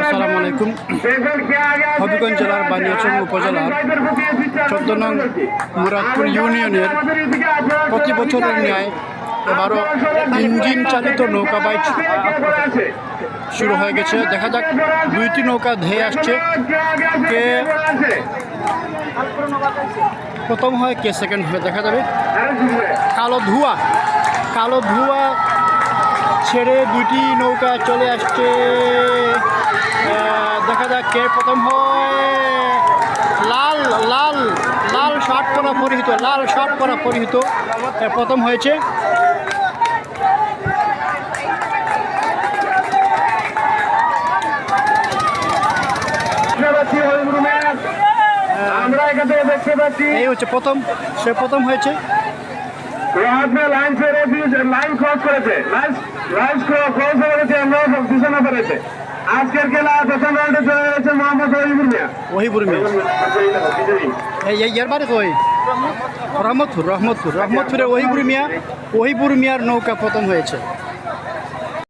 আসসালামু আলাইকুম। হবিগঞ্জ জেলার বানিয়াচং উপজেলার 14 নং মুরাদপুর ইউনিয়নের প্রতি বছরের ন্যায় এবারও ইঞ্জিন চালিত নৌকা বাইচ শুরু হয়ে গেছে। দেখা যাক দুইটি নৌকা ধেয়ে আসছে, কে প্রথম হয় কে সেকেন্ড হয় দেখা যাবে। কালো ধোঁয়া ছেড়ে দুইটি নৌকা চলে আসছে, দেখা যাক কে প্রথম হয়। লাল লাল লাল শার্ট পরা পরিহিত প্রথম হয়েছে। আমরা এখান থেকে দেখতে পাচ্ছি এই হচ্ছে প্রথম, সে প্রথম হয়েছে। লাইন ক্রস করেছে, লাইন ক্রস হয়ে গেছে, আমরা পিছনে পড়েছে। আজকের খেলা প্রথম রাউন্ডে চলে গেছে মোহাম্মদ ওহিবুর মিয়া। এর বারে তো রহমতপুরের ওহিবুর মিয়ার নৌকা প্রথম হয়েছে।